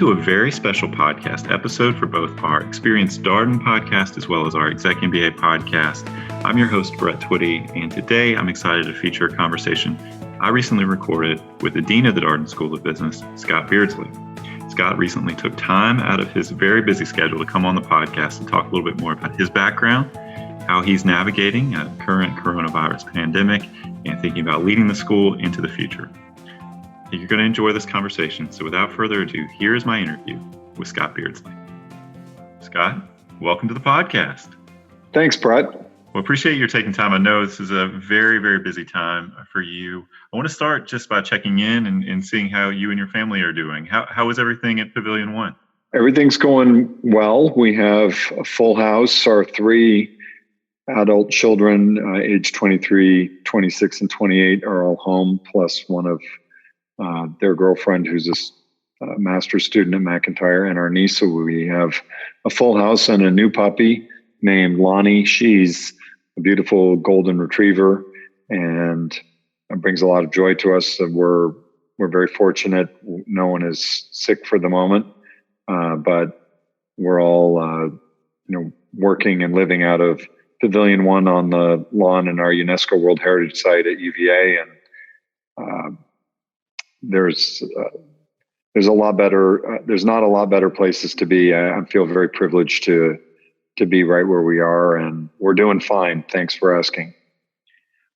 to a very special podcast episode for both our Experience Darden podcast as well as our ExecMBA podcast. I'm your host, Brett Twitty, and today I'm excited to feature a conversation I recently recorded with the Dean of the Darden School of Business, Scott Beardsley. Scott recently took time out of his very busy schedule to come on the podcast and talk a little bit more about his background, how he's navigating a current coronavirus pandemic, and thinking about leading the school into the future. You're going to enjoy this conversation. So without further ado, here is my interview with Scott Beardsley. Scott, welcome to the podcast. Thanks, Brett. Well, appreciate your taking time. I know this is a very, very busy time for you. I want to start just by checking in and seeing how you and your family are doing. How is everything at Pavilion One? Everything's going well. We have a full house. Our three adult children, age 23, 26, and 28, are all home, plus one of their girlfriend who's a master's student at McIntyre, and our niece. So we have a full house and a new puppy named Lonnie. She's a beautiful golden retriever, and it brings a lot of joy to us. We're very fortunate. No one is sick for the moment, but we're all working and living out of Pavilion One on the lawn in our UNESCO World Heritage Site at UVA, and there's a lot better. There's not a lot better places to be. I feel very privileged to be right where we are, and we're doing fine. Thanks for asking.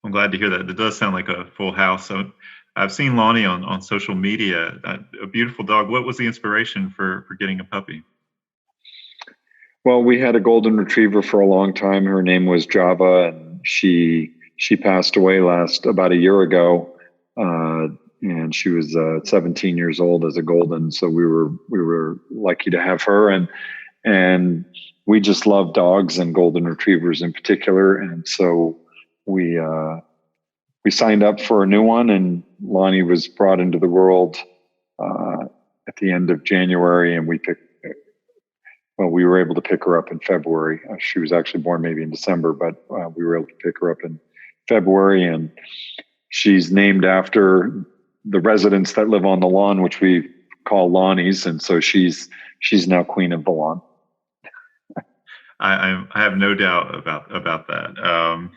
I'm glad to hear that. It does sound like a full house. So I've seen Lonnie on social media, a beautiful dog. What was the inspiration for getting a puppy? Well, we had a golden retriever for a long time. Her name was Java, and she passed away about a year ago. And she was 17 years old as a golden, so we were lucky to have her, and we just love dogs and golden retrievers in particular, and so we signed up for a new one, and Lonnie was brought into the world at the end of January, and we were able to pick her up in February. She was actually born maybe in December, but we were able to pick her up in February, and she's named after the residents that live on the lawn, which we call Lonnies, and so she's now queen of the lawn. I have no doubt about that.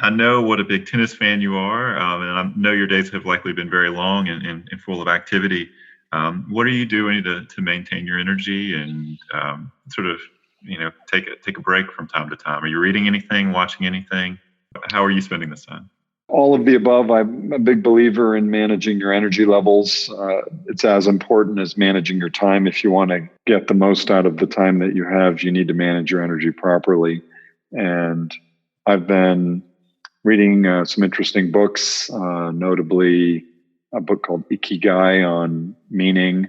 I know what a big tennis fan you are, and I know your days have likely been very long and full of activity. What are you doing to maintain your energy and sort of take a break from time to time? Are you reading anything, watching anything? How are you spending this time? All of the above. I'm a big believer in managing your energy levels. It's as important as managing your time. If you want to get the most out of the time that you have, you need to manage your energy properly. And I've been reading some interesting books, notably a book called Ikigai on meaning.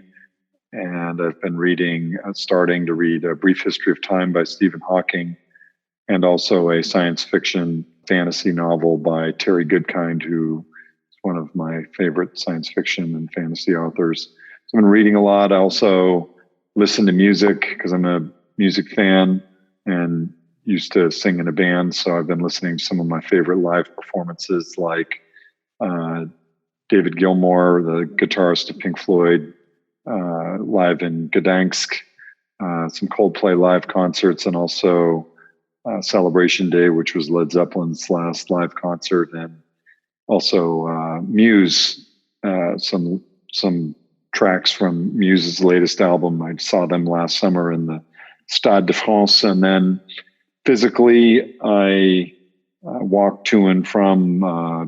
And I've been starting to read A Brief History of Time by Stephen Hawking, and also a science fiction fantasy novel by Terry Goodkind, who is one of my favorite science fiction and fantasy authors. So I've been reading a lot. I also listen to music because I'm a music fan and used to sing in a band. So I've been listening to some of my favorite live performances, like David Gilmour, the guitarist of Pink Floyd, live in Gdansk, some Coldplay live concerts, and also Celebration Day, which was Led Zeppelin's last live concert, and also Muse, some tracks from Muse's latest album. I saw them last summer in the Stade de France, and then physically I walk to and from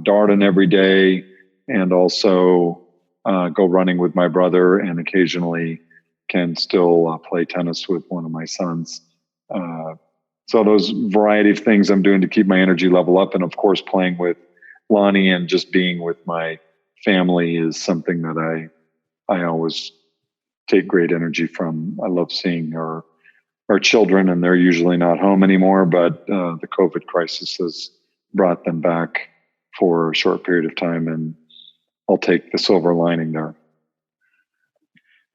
Darden every day, and also go running with my brother, and occasionally can still play tennis with one of my sons. So those variety of things I'm doing to keep my energy level up. And of course, playing with Lonnie and just being with my family is something that I always take great energy from. I love seeing our children, and they're usually not home anymore, but the COVID crisis has brought them back for a short period of time, and I'll take the silver lining there.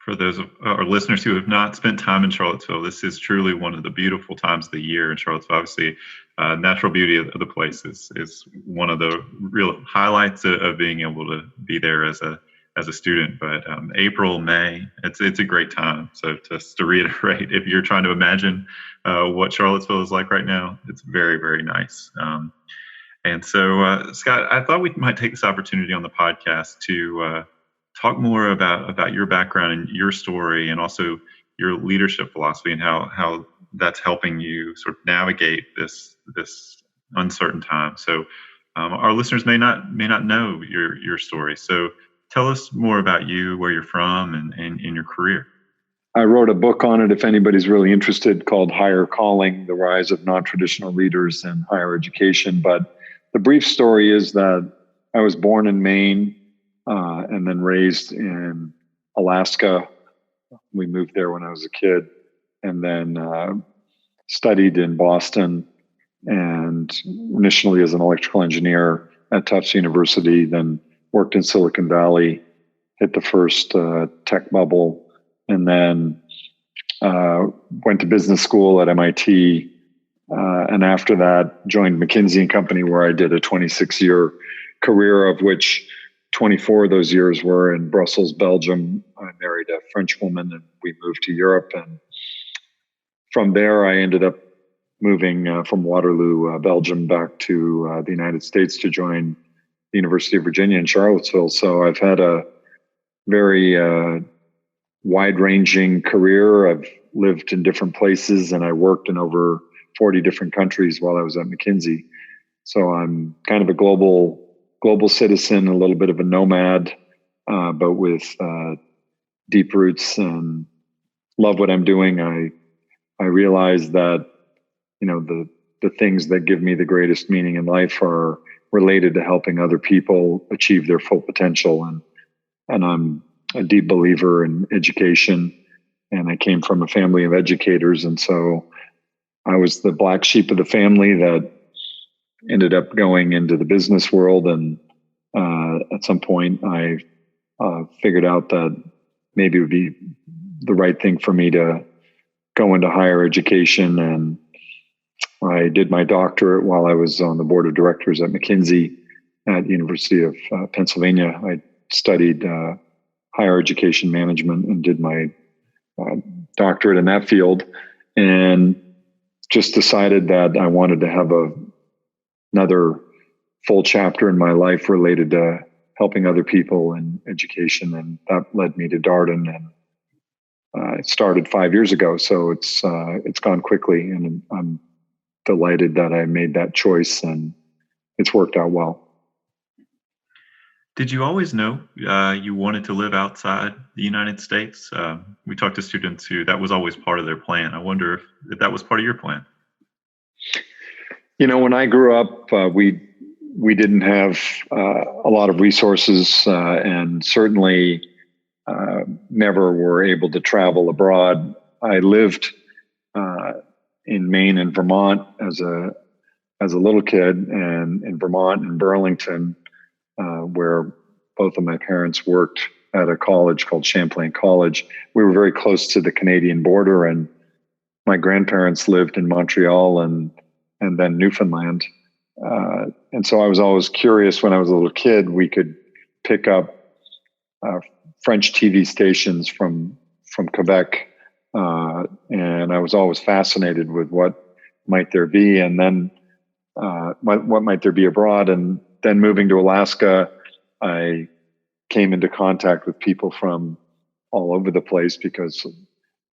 For those of our listeners who have not spent time in Charlottesville, this is truly one of the beautiful times of the year in Charlottesville. Obviously, natural beauty of the place is one of the real highlights of being able to be there as a as a student. But April, May, it's a great time. So just to reiterate, if you're trying to imagine what Charlottesville is like right now, it's very, very nice. And so, Scott, I thought we might take this opportunity on the podcast to talk more about your background and your story, and also your leadership philosophy, and how that's helping you sort of navigate this uncertain time. So, our listeners may not know your story. So, tell us more about you, where you're from, and your career. I wrote a book on it, if anybody's really interested, called Higher Calling: The Rise of Non-Traditional Leaders in Higher Education. But the brief story is that I was born in Maine and then raised in Alaska. We moved there when I was a kid, and then studied in Boston, and initially as an electrical engineer at Tufts University, then worked in Silicon Valley, hit the first tech bubble, and then went to business school at MIT. And after that, joined McKinsey and Company, where I did a 26-year career, of which 24 of those years were in Brussels, Belgium. I married a French woman, and we moved to Europe. And from there, I ended up moving from Waterloo, Belgium, back to the United States to join the University of Virginia in Charlottesville. So I've had a very wide-ranging career. I've lived in different places, and I worked in over 40 different countries while I was at McKinsey. So I'm kind of a global citizen, a little bit of a nomad, but with deep roots, and love what I'm doing. I realize that, the things that give me the greatest meaning in life are related to helping other people achieve their full potential. And I'm a deep believer in education, and I came from a family of educators. And so I was the black sheep of the family that ended up going into the business world. And at some point I figured out that maybe it would be the right thing for me to go into higher education. And I did my doctorate while I was on the board of directors at McKinsey at University of Pennsylvania. I studied higher education management and did my doctorate in that field, and just decided that I wanted to have another full chapter in my life related to helping other people in education. And that led me to Darden, and it started 5 years ago. So it's gone quickly, and I'm delighted that I made that choice, and it's worked out well. Did you always know you wanted to live outside the United States? We talked to students who that was always part of their plan. I wonder if that was part of your plan. When I grew up, we didn't have a lot of resources, and certainly never were able to travel abroad. I lived in Maine and Vermont as a little kid, and in Vermont and Burlington, where both of my parents worked at a college called Champlain College. We were very close to the Canadian border, and my grandparents lived in Montreal and then Newfoundland. And so I was always curious. When I was a little kid, we could pick up French TV stations from Quebec, and I was always fascinated with what might there be, and then what might there be abroad. And then moving to Alaska, I came into contact with people from all over the place, because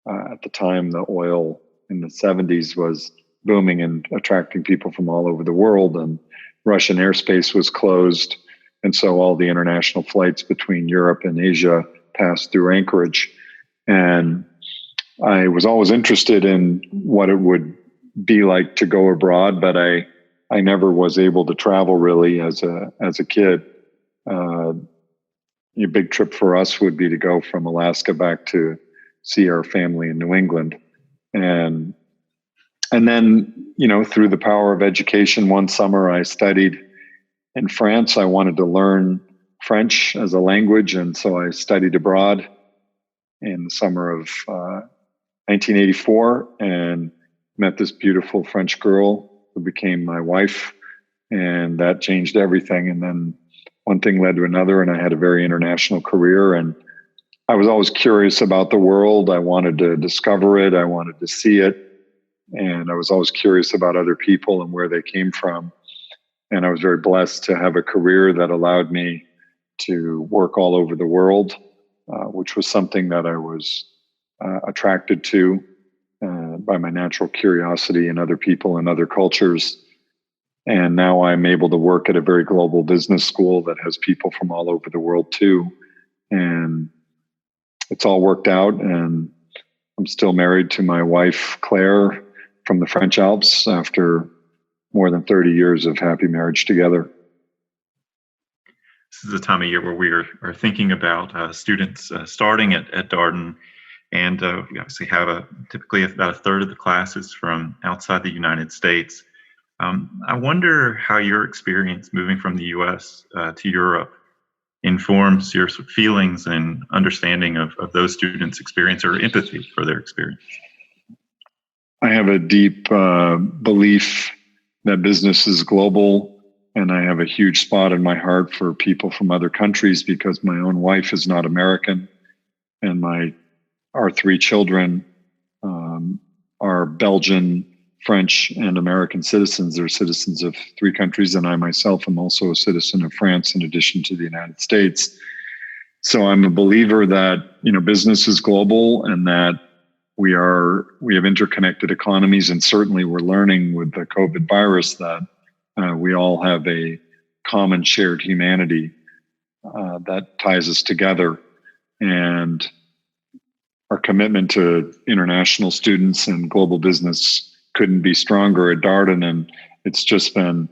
at the time the oil in the 70s was booming and attracting people from all over the world, and Russian airspace was closed. And so all the international flights between Europe and Asia passed through Anchorage. And I was always interested in what it would be like to go abroad, but I never was able to travel really as a kid. A big trip for us would be to go from Alaska back to see our family in New England. And then, through the power of education, one summer I studied in France. I wanted to learn French as a language, and so I studied abroad in the summer of 1984 and met this beautiful French girl who became my wife, and that changed everything. And then one thing led to another, and I had a very international career. And I was always curious about the world. I wanted to discover it. I wanted to see it. And I was always curious about other people and where they came from. And I was very blessed to have a career that allowed me to work all over the world, which was something that I was attracted to by my natural curiosity in other people and other cultures. And now I'm able to work at a very global business school that has people from all over the world too. And it's all worked out. And I'm still married to my wife, Claire, from the French Alps after more than 30 years of happy marriage together. This is a time of year where we are thinking about students starting at Darden. And we obviously have typically about a third of the classes from outside the United States. I wonder how your experience moving from the U.S. To Europe informs your feelings and understanding of those students' experience or empathy for their experience. I have a deep belief that business is global, and I have a huge spot in my heart for people from other countries because my own wife is not American, and our three children are Belgian, French, and American citizens. They're citizens of three countries, and I myself am also a citizen of France in addition to the United States. So I'm a believer that, business is global and that we have interconnected economies, and certainly we're learning with the COVID virus that we all have a common shared humanity that ties us together. And our commitment to international students and global business couldn't be stronger at Darden. And it's just been,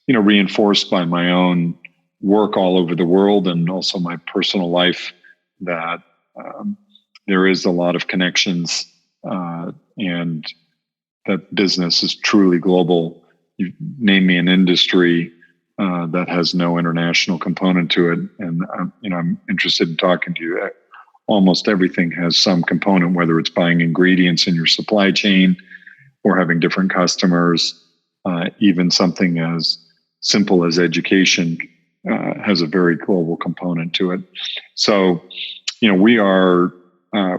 reinforced by my own work all over the world and also my personal life that there is a lot of connections and that business is truly global. You name me an industry that has no international component to it. And, I'm interested in talking to you. Almost everything has some component, whether it's buying ingredients in your supply chain or having different customers, even something as simple as education has a very global component to it. So,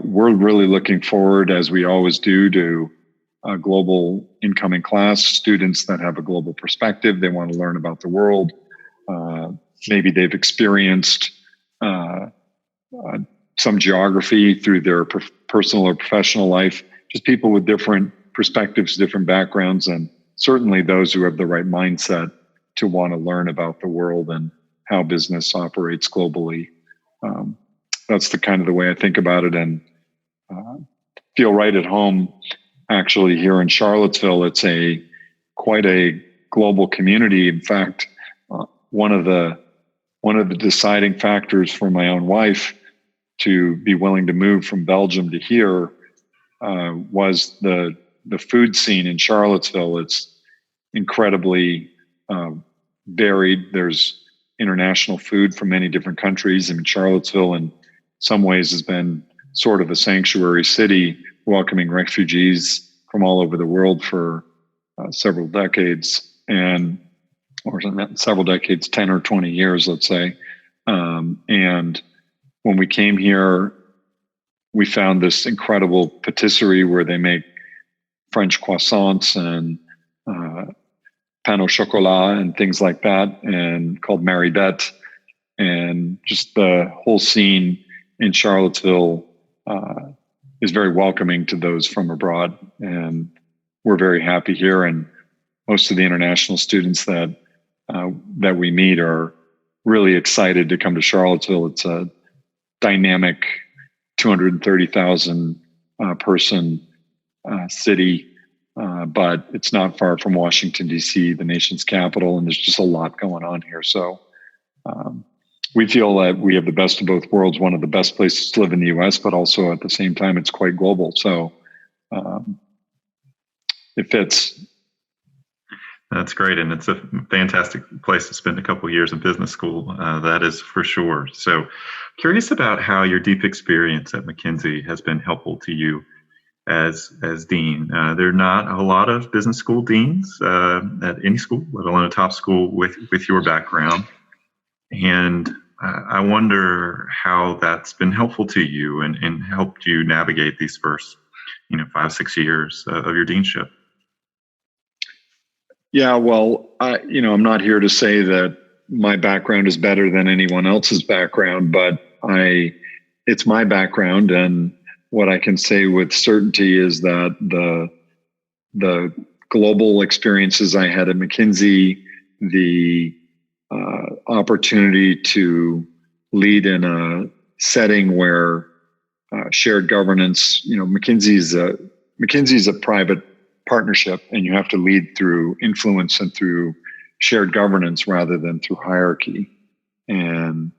we're really looking forward, as we always do, to a global incoming class, students that have a global perspective. They want to learn about the world. Maybe they've experienced some geography through their personal or professional life, just people with different perspectives, different backgrounds, and certainly those who have the right mindset to want to learn about the world and how business operates globally. That's the kind of the way I think about it, and feel right at home. Actually, here in Charlottesville, it's quite a global community. In fact, one of the deciding factors for my own wife to be willing to move from Belgium to here was the food scene in Charlottesville. It's incredibly varied. There's international food from many different countries. And Charlottesville, in some ways, has been sort of a sanctuary city, welcoming refugees from all over the world for several decades, or several decades, 10 or 20 years, let's say. And when we came here, we found this incredible patisserie where they make French croissants and pain au chocolat and things like that, and called Maribette. And just the whole scene in Charlottesville is very welcoming to those from abroad. And we're very happy here. And most of the international students that we meet are really excited to come to Charlottesville. It's a dynamic 230,000 person city, but it's not far from Washington, D.C., the nation's capital, and there's just a lot going on here. So we feel that we have the best of both worlds, one of the best places to live in the U.S., but also at the same time, it's quite global. So it fits. That's great. And it's a fantastic place to spend a couple of years in business school. That is for sure. So curious about how your deep experience at McKinsey has been helpful to you as dean. There are not a lot of business school deans at any school, let alone a top school with your background. And I wonder how that's been helpful to you and helped you navigate these first, 5, 6 years of your deanship. Yeah, well, I'm not here to say that my background is better than anyone else's background, but it's my background, and what I can say with certainty is that the global experiences I had at McKinsey, the opportunity to lead in a setting where shared governance, McKinsey's a private partnership, and you have to lead through influence and through shared governance rather than through hierarchy. And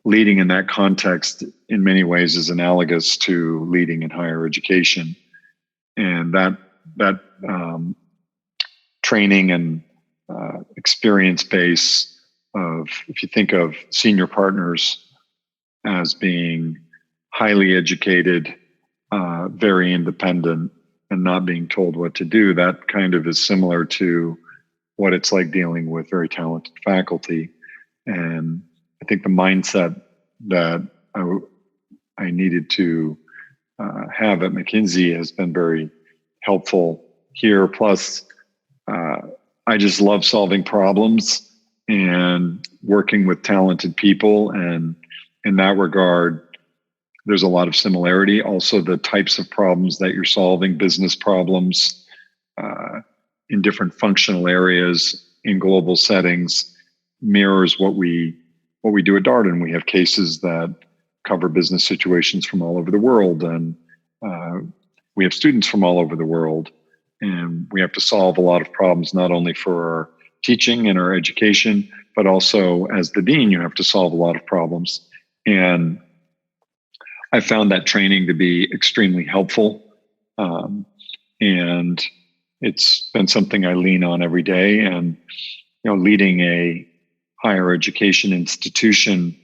leading in that context in many ways is analogous to leading in higher education. And that training and experience base of, if you think of senior partners as being highly educated, very independent, and not being told what to do, that kind of is similar to what it's like dealing with very talented faculty. And I think the mindset that I needed to have at McKinsey has been very helpful here. Plus, I just love solving problems and working with talented people. And in that regard, there's a lot of similarity. Also, the types of problems that you're solving, business problems in different functional areas in global settings, mirrors what we do at Darden. We have cases that cover business situations from all over the world, and we have students from all over the world, and we have to solve a lot of problems, not only for our teaching and our education, but also as the dean, you have to solve a lot of problems. And I found that training to be extremely helpful. And it's been something I lean on every day. And, leading a higher education institution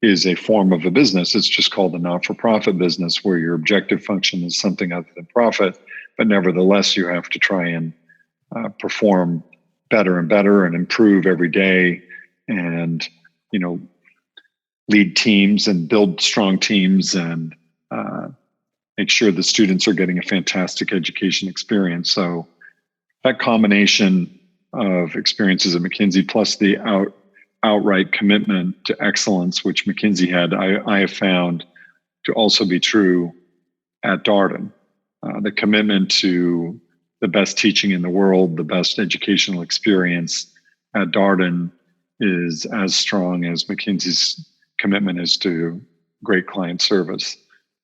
is a form of a business. It's just called a not-for-profit business, where your objective function is something other than profit. But nevertheless, you have to try and perform better and better and improve every day, and, lead teams and build strong teams and make sure the students are getting a fantastic education experience. So that combination of experiences at McKinsey, plus the outright commitment to excellence, which McKinsey had, I have found to also be true at Darden. The commitment to the best teaching in the world, the best educational experience at Darden is as strong as McKinsey's commitment is to great client service.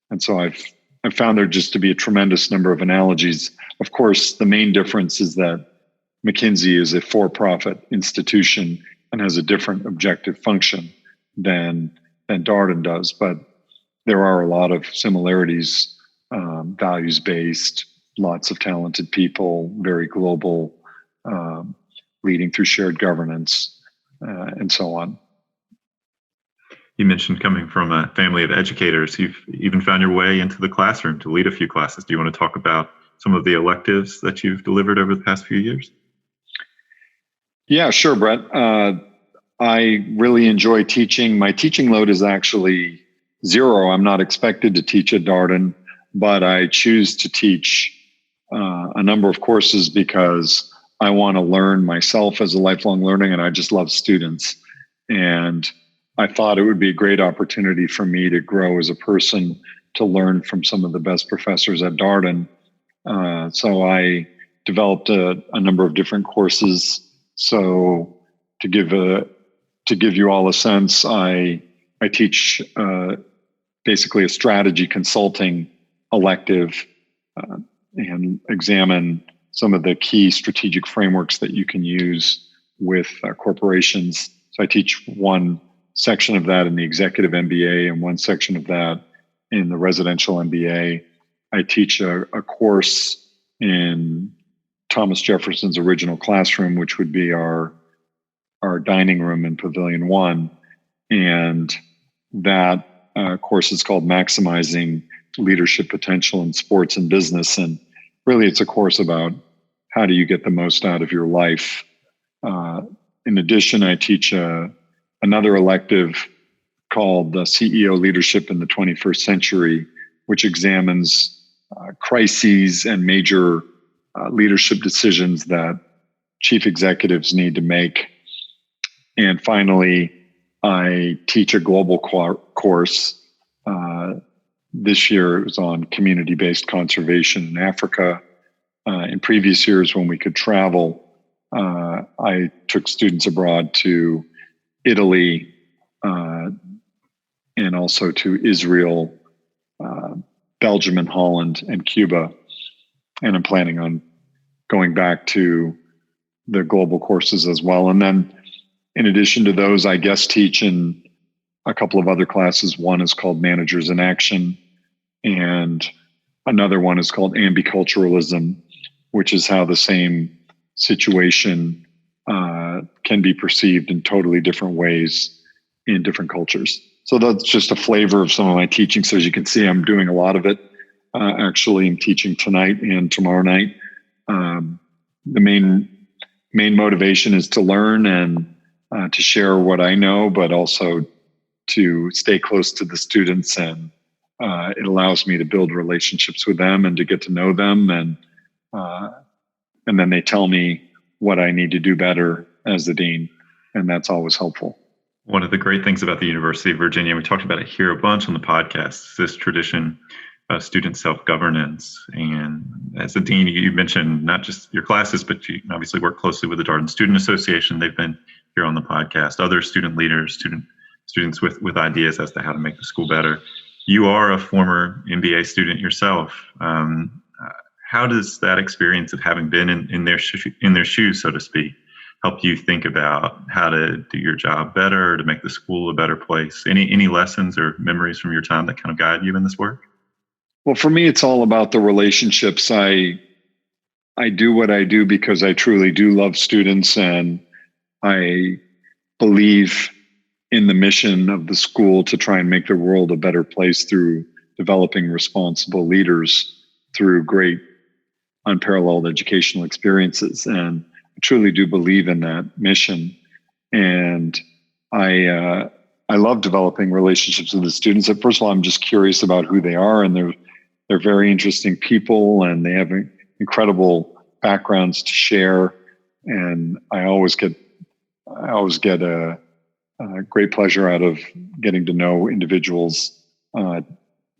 And so I've found there just to be a tremendous number of analogies. Of course, the main difference is that McKinsey is a for-profit institution and has a different objective function than Darden does. But there are a lot of similarities, values-based, lots of talented people, very global, leading through shared governance, and so on. You mentioned coming from a family of educators. You've even found your way into the classroom to lead a few classes. Do you want to talk about some of the electives that you've delivered over the past few years? Yeah, sure, Brett. I really enjoy teaching. My teaching load is actually zero. I'm not expected to teach at Darden, but I choose to teach a number of courses because I want to learn myself as a lifelong learner, and I just love students. And I thought it would be a great opportunity for me to grow as a person, to learn from some of the best professors at Darden. So I developed a number of different courses. So to give you all a sense, I teach basically a strategy consulting elective and examine some of the key strategic frameworks that you can use with corporations. So I teach one section of that in the executive MBA and one section of that in the residential MBA. I teach a course in Thomas Jefferson's original classroom, which would be our dining room in Pavilion 1. And that course is called Maximizing Leadership Potential in Sports and Business. And really, it's a course about how do you get the most out of your life. In addition, I teach a another elective called CEO Leadership in the 21st Century, which examines crises and major leadership decisions that chief executives need to make. And finally, I teach a global course. This year it was on community-based conservation in Africa. In previous years, when we could travel, I took students abroad to Italy and also to Israel, Belgium and Holland and Cuba. And I'm planning on going back to the global courses as well. And then in addition to those, I guest teach in a couple of other classes. One is called Managers in Action, and another one is called Ambiculturalism, which is how the same situation can be perceived in totally different ways in different cultures. So that's just a flavor of some of my teaching. So as you can see, I'm doing a lot of it. Actually, I'm teaching tonight and tomorrow night. The main motivation is to learn and to share what I know, but also to stay close to the students, and it allows me to build relationships with them and to get to know them, and then they tell me what I need to do better as the dean, and that's always helpful. One of the great things about the University of Virginia, we talked about it here a bunch on the podcast, is this tradition of student self-governance. And as a dean, you mentioned not just your classes, but you obviously work closely with the Darden Student Association. They've been here on the podcast, other student leaders, students with ideas as to how to make the school better. You are a former MBA student yourself. How does that experience of having been in their shoes, so to speak, help you think about how to do your job better, to make the school a better place? Any lessons or memories from your time that kind of guide you in this work? Well, for me, it's all about the relationships. I do what I do because I truly do love students, and I believe in the mission of the school to try and make the world a better place through developing responsible leaders through great unparalleled educational experiences. And I truly do believe in that mission. And I love developing relationships with the students. First of all, I'm just curious about who they are, and they're very interesting people, and they have incredible backgrounds to share. And I always get a great pleasure out of getting to know individuals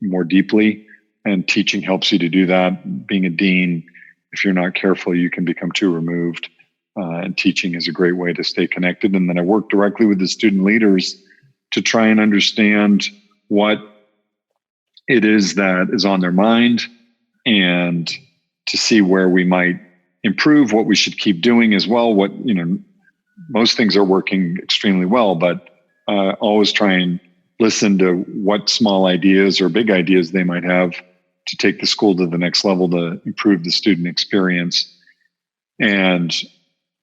more deeply, and teaching helps you to do that. Being a dean, if you're not careful, you can become too removed, and teaching is a great way to stay connected. And then I work directly with the student leaders to try and understand what it is that is on their mind, and to see where we might improve, what we should keep doing as well. Most things are working extremely well, but always try and listen to what small ideas or big ideas they might have to take the school to the next level to improve the student experience. And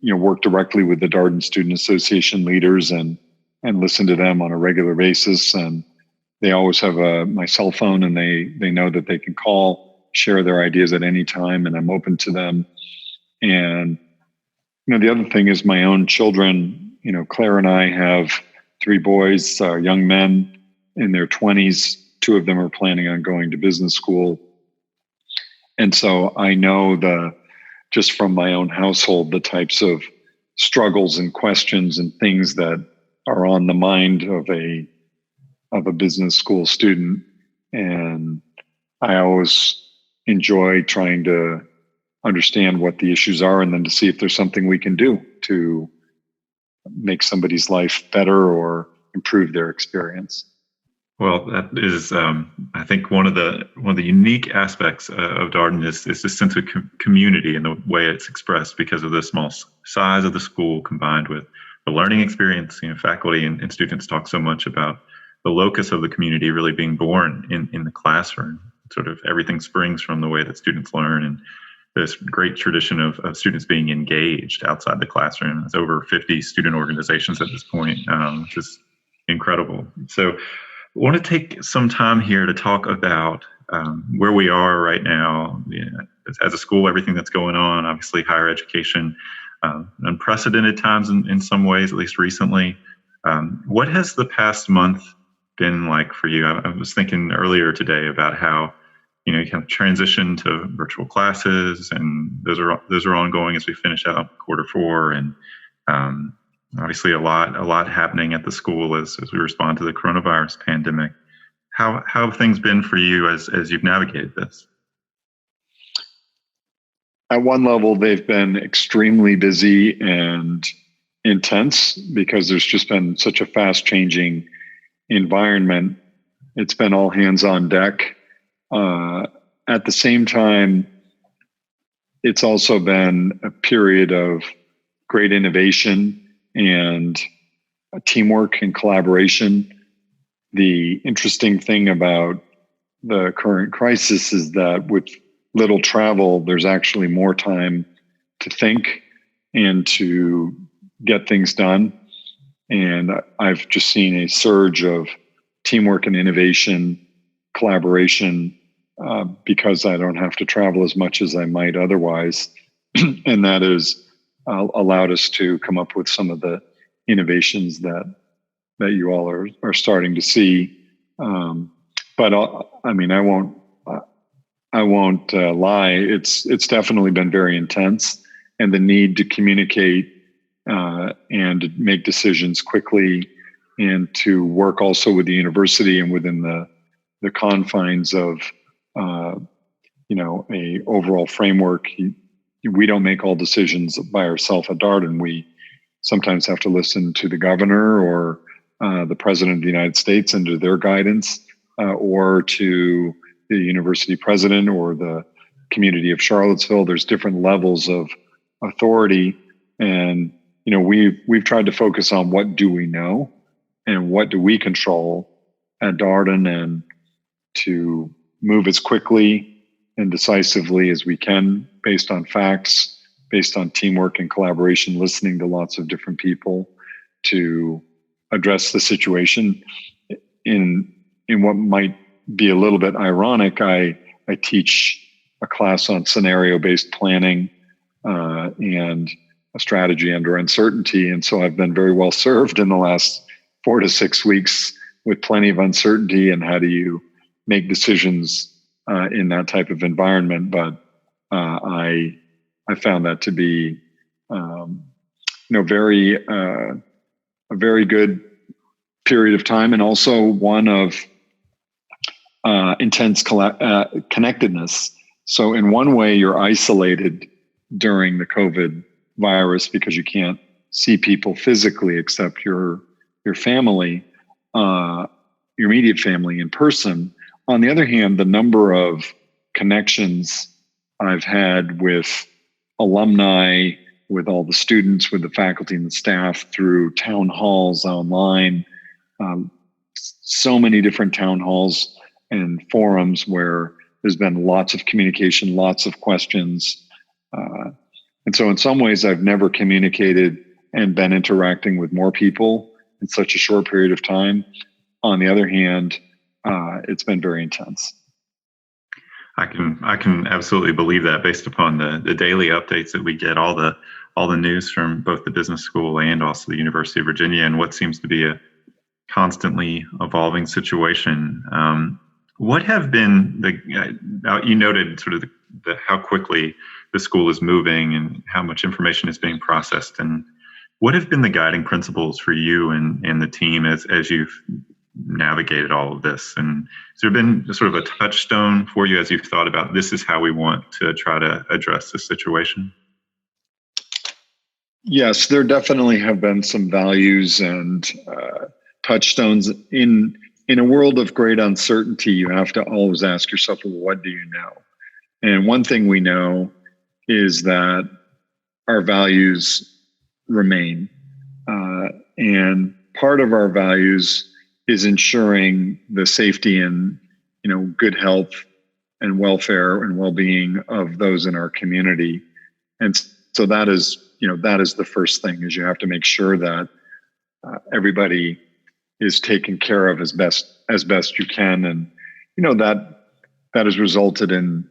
work directly with the Darden Student Association leaders and listen to them on a regular basis. And they always have my cell phone, and they know that they can call, share their ideas at any time, and I'm open to them. And the other thing is my own children. Claire and I have 3 boys, young men in their 20s. 2 of them are planning on going to business school. And so I know just from my own household, the types of struggles and questions and things that are on the mind of a business school student. And I always enjoy trying to understand what the issues are, and then to see if there's something we can do to make somebody's life better or improve their experience. Well, that is, I think, one of the unique aspects of Darden is this sense of community and the way it's expressed because of the small size of the school combined with the learning experience. Faculty and students talk so much about the locus of the community really being born in the classroom. Sort of everything springs from the way that students learn, and this great tradition of students being engaged outside the classroom. It's over 50 student organizations at this point, which is incredible. So I want to take some time here to talk about where we are right now as a school, everything that's going on, obviously higher education, unprecedented times in some ways, at least recently. What has the past month been like for you? I was thinking earlier today about how, you kind of transition to virtual classes, and those are ongoing as we finish out Q4, and obviously a lot happening at the school as we respond to the coronavirus pandemic. How have things been for you as you've navigated this? At one level, they've been extremely busy and intense because there's just been such a fast-changing environment. It's been all hands on deck. At the same time, it's also been a period of great innovation and teamwork and collaboration. The interesting thing about the current crisis is that with little travel, there's actually more time to think and to get things done. And I've just seen a surge of teamwork and innovation, collaboration, because I don't have to travel as much as I might otherwise. And that has allowed us to come up with some of the innovations that you all are starting to see. But I won't lie. It's definitely been very intense, and the need to communicate and make decisions quickly, and to work also with the university and within the confines of a overall framework. We don't make all decisions by ourselves at Darden. We sometimes have to listen to the governor or the president of the United States and to their guidance, or to the university president or the community of Charlottesville. There's different levels of authority, and we've tried to focus on what do we know and what do we control at Darden, and to move as quickly and decisively as we can based on facts, based on teamwork and collaboration, listening to lots of different people to address the situation. In what might be a little bit ironic, I teach a class on scenario-based planning and a strategy under uncertainty. And so I've been very well served in the last 4 to 6 weeks with plenty of uncertainty, and how do you make decisions in that type of environment. But I found that to be a very good period of time, and also one of intense connectedness. So in one way, you're isolated during the COVID virus because you can't see people physically except your family, your immediate family in person. On the other hand, the number of connections I've had with alumni, with all the students, with the faculty and the staff, through town halls online, so many different town halls and forums where there's been lots of communication, lots of questions. And so in some ways, I've never communicated and been interacting with more people in such a short period of time. On the other hand, it's been very intense. I can absolutely believe that, based upon the daily updates that we get, all the news from both the business school and also the University of Virginia, and what seems to be a constantly evolving situation. What have been you noted sort of how quickly the school is moving and how much information is being processed, and what have been the guiding principles for you and the team as you've navigated all of this? And has there been sort of a touchstone for you as you've thought about, this is how we want to try to address this situation? Yes, there definitely have been some values and touchstones. In a world of great uncertainty, you have to always ask yourself, well, what do you know? And one thing we know is that our values remain. And part of our values is ensuring the safety and good health and welfare and well-being of those in our community. And so that is the first thing, is you have to make sure that everybody is taken care of as best you can. And that has resulted in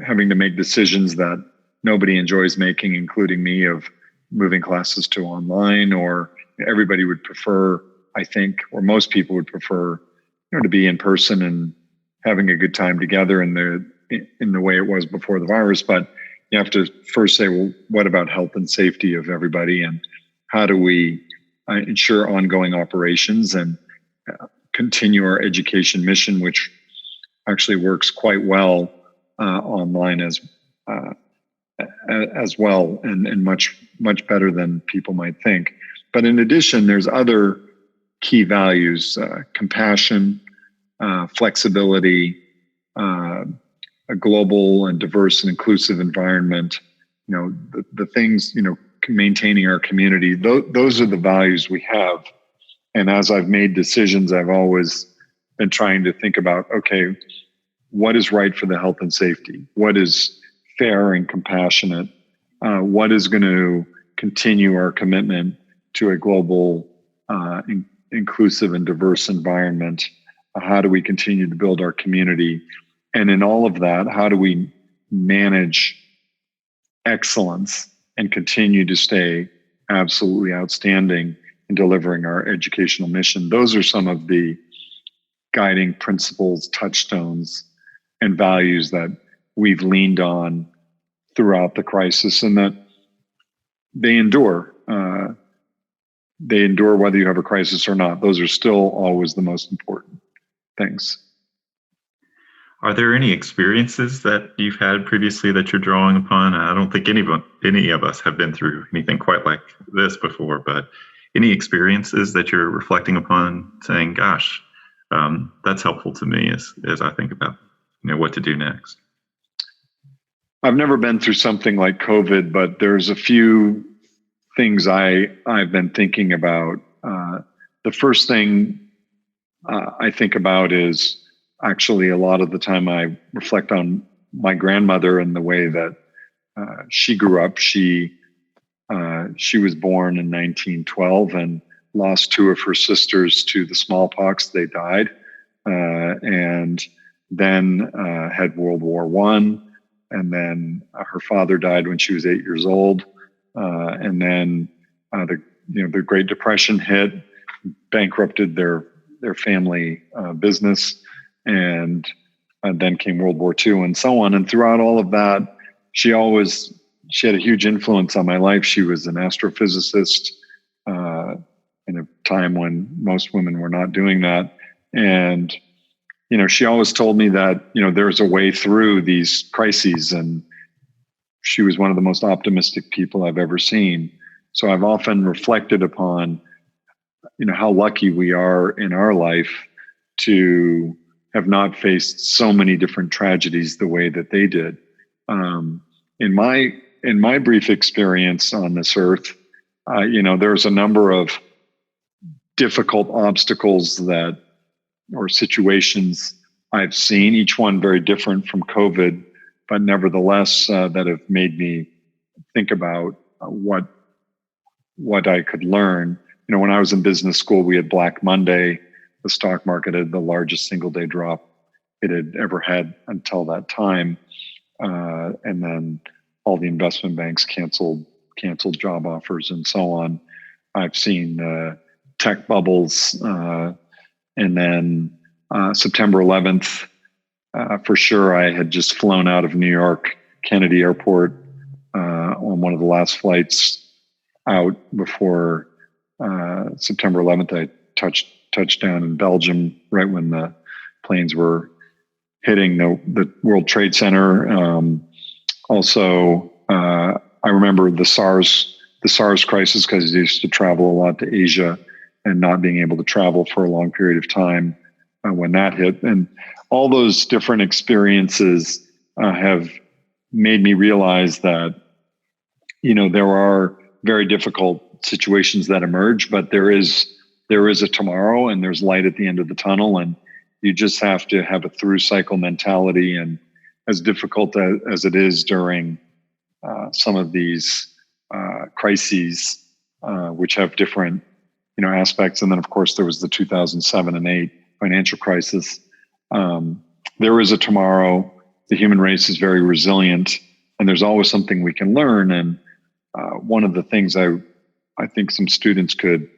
having to make decisions that nobody enjoys making, including me, of moving classes to online or everybody would prefer, I think, or most people would prefer, to be in person and having a good time together in the way it was before the virus. But you have to first say, well, what about health and safety of everybody, and how do we ensure ongoing operations and continue our education mission, which actually works quite well online as well, and much better than people might think. But in addition, there's other key values: compassion, flexibility, a global and diverse and inclusive environment. The things, maintaining our community. Those are the values we have. And as I've made decisions, I've always been trying to think about, okay, what is right for the health and safety? What is fair and compassionate? What is going to continue our commitment to a global, inclusive and diverse environment? How do we continue to build our community? And in all of that, how do we manage excellence and continue to stay absolutely outstanding in delivering our educational mission? Those are some of the guiding principles, touchstones, and values that we've leaned on throughout the crisis, and that they endure. They endure whether you have a crisis or not. Those are still always the most important things. Are there any experiences that you've had previously that you're drawing upon? I don't think any of us have been through anything quite like this before, but any experiences that you're reflecting upon, saying, gosh, that's helpful to me as I think about what to do next? I've never been through something like COVID, but there's a few things I've been thinking about. The first thing I think about is actually a lot of the time I reflect on my grandmother and the way that she grew up. She was born in 1912 and lost two of her sisters to the smallpox. They died, and then had World War I. And then her father died when she was 8 years old. And then the Great Depression hit, bankrupted their family business, and then came World War II and so on. And throughout all of that, she had a huge influence on my life. She was an astrophysicist in a time when most women were not doing that. And she always told me that, there's a way through these crises, and she was one of the most optimistic people I've ever seen. So I've often reflected upon, how lucky we are in our life to have not faced so many different tragedies the way that they did. In my brief experience on this earth, there's a number of difficult obstacles or situations I've seen, each one very different from COVID, but nevertheless that have made me think about what I could learn. When I was in business school, we had Black Monday. The stock market had the largest single day drop it had ever had until that time. And then all the investment banks canceled job offers and so on. I've seen tech bubbles, and then September 11th, for sure, I had just flown out of New York Kennedy Airport on one of the last flights out before September 11th. I touched down in Belgium right when the planes were hitting the World Trade Center. Also, I remember the SARS crisis, because I used to travel a lot to Asia and not being able to travel for a long period of time when that hit. And all those different experiences have made me realize that, there are very difficult situations that emerge, but there is a tomorrow, and there's light at the end of the tunnel, and you just have to have a through cycle mentality. And as difficult as it is during some of these crises, which have different aspects, and then of course there was the 2007 and 8 financial crisis. There is a tomorrow. The human race is very resilient, and there's always something we can learn. And one of the things I think some students could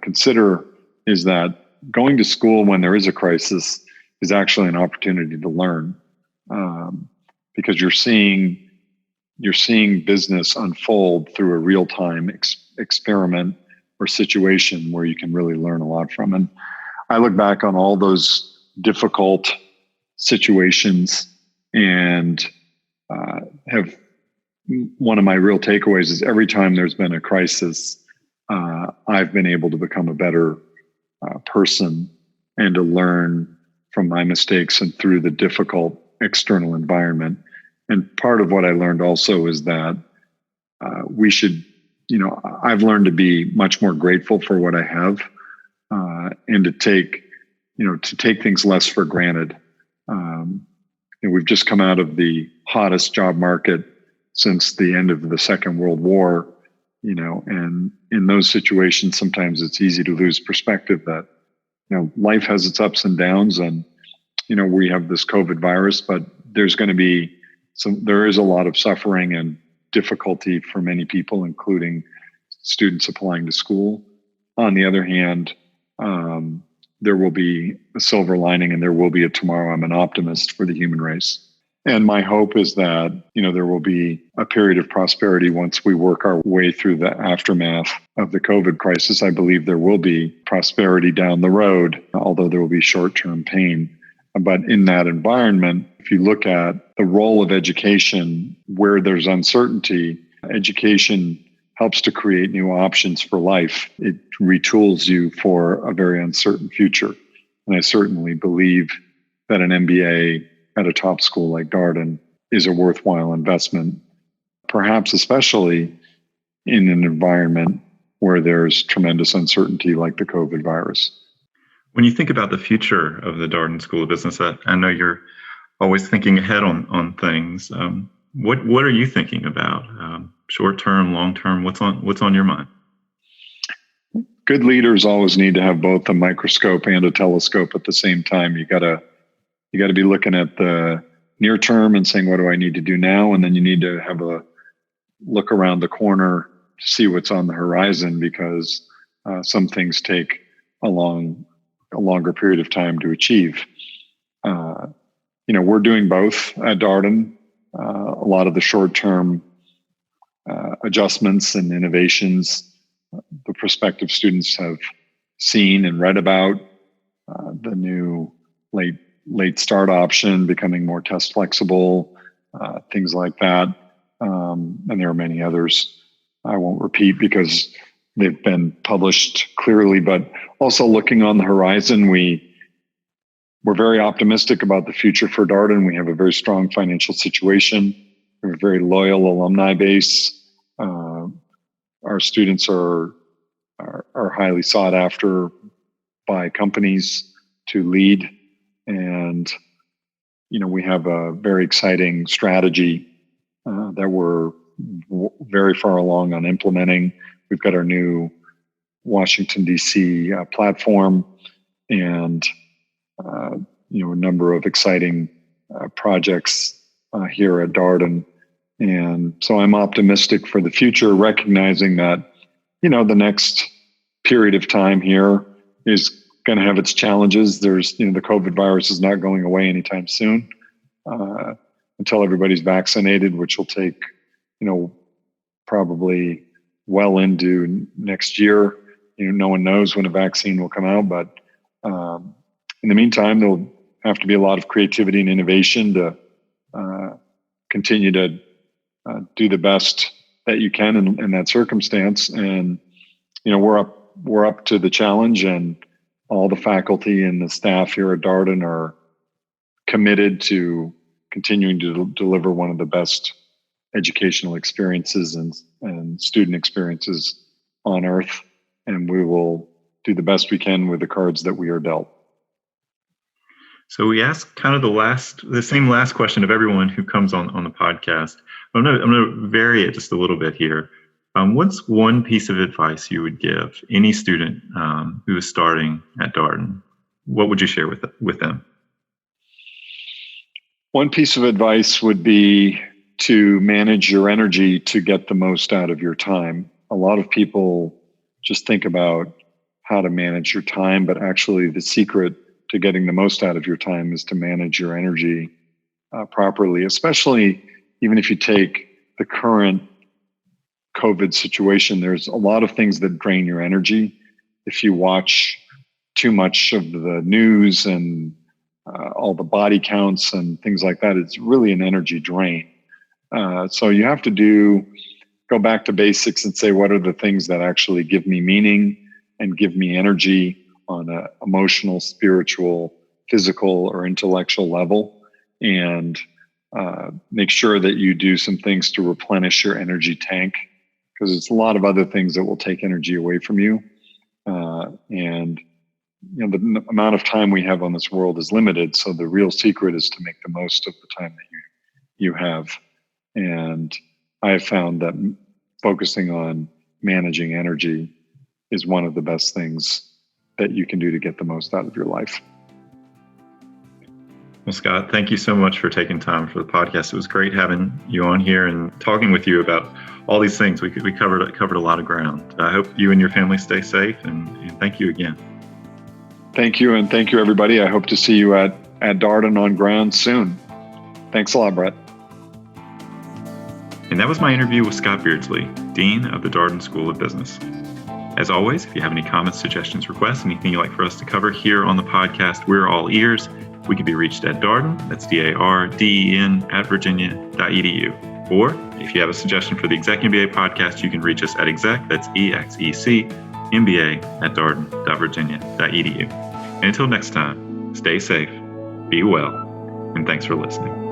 consider is that going to school when there is a crisis is actually an opportunity to learn, because you're seeing business unfold through a real-time experiment or situation where you can really learn a lot from. And I look back on all those difficult situations and have one of my real takeaways is every time there's been a crisis, I've been able to become a better person and to learn from my mistakes and through the difficult external environment. And part of what I learned also is that we should, I've learned to be much more grateful for what I have, and to take things less for granted. We've just come out of the hottest job market since the end of the Second World War, and in those situations, sometimes it's easy to lose perspective that, life has its ups and downs, and, we have this COVID virus, but there's going to be there is a lot of suffering and difficulty for many people, including students applying to school. On the other hand, there will be a silver lining and there will be a tomorrow. I'm an optimist for the human race. And my hope is that, there will be a period of prosperity once we work our way through the aftermath of the COVID crisis. I believe there will be prosperity down the road, although there will be short-term pain. But in that environment, if you look at the role of education where there's uncertainty, education helps to create new options for life. It retools you for a very uncertain future. And I certainly believe that an MBA at a top school like Darden is a worthwhile investment, perhaps especially in an environment where there's tremendous uncertainty like the COVID virus. When you think about the future of the Darden School of Business, I know you're always thinking ahead on things. What are you thinking about? Short term, long term? What's on your mind? Good leaders always need to have both a microscope and a telescope at the same time. You gotta be looking at the near term and saying, what do I need to do now? And then you need to have a look around the corner to see what's on the horizon, because some things take a longer period of time to achieve. We're doing both at Darden. A lot of the short-term adjustments and innovations the prospective students have seen and read about, the new late start option becoming more test flexible, things like that. And there are many others I won't repeat because they've been published clearly, but also looking on the horizon, we're very optimistic about the future for Darden. We have a very strong financial situation. We have a very loyal alumni base. Our students are highly sought after by companies to lead. And, we have a very exciting strategy that we're very far along on implementing. We've got our new Washington, D.C. Platform and, a number of exciting projects here at Darden. And so I'm optimistic for the future, recognizing that, the next period of time here is going to have its challenges. There's, the COVID virus is not going away anytime soon until everybody's vaccinated, which will take, probably well into next year. No one knows when a vaccine will come out, but in the meantime, there'll have to be a lot of creativity and innovation to continue to do the best that you can in that circumstance. And, we're up to the challenge, and all the faculty and the staff here at Darden are committed to continuing to deliver one of the best educational experiences and student experiences on earth. And we will do the best we can with the cards that we are dealt. So we ask kind of the same last question of everyone who comes on the podcast. I'm going to vary it just a little bit here. What's one piece of advice you would give any student who is starting at Darden? What would you share with them? One piece of advice would be to manage your energy to get the most out of your time. A lot of people just think about how to manage your time, but actually the secret to getting the most out of your time is to manage your energy properly, especially even if you take the current COVID situation. There's a lot of things that drain your energy. If you watch too much of the news and all the body counts and things like that, it's really an energy drain. So you have to go back to basics and say, what are the things that actually give me meaning and give me energy on an emotional, spiritual, physical, or intellectual level, and make sure that you do some things to replenish your energy tank, because it's a lot of other things that will take energy away from you. And the amount of time we have on this world is limited, so the real secret is to make the most of the time that you have. And I have found that focusing on managing energy is one of the best things that you can do to get the most out of your life. Well, Scott, thank you so much for taking time for the podcast. It was great having you on here and talking with you about all these things. We covered a lot of ground. I hope you and your family stay safe, and thank you again. Thank you, and thank you, everybody. I hope to see you at Darden on ground soon. Thanks a lot, Brett. And that was my interview with Scott Beardsley, Dean of the Darden School of Business. As always, if you have any comments, suggestions, requests, anything you'd like for us to cover here on the podcast, we're all ears. We can be reached at Darden, that's DARDEN, @virginia.edu. Or if you have a suggestion for the ExecMBA podcast, you can reach us at exec, that's EXECMBA, @darden.virginia.edu. And until next time, stay safe, be well, and thanks for listening.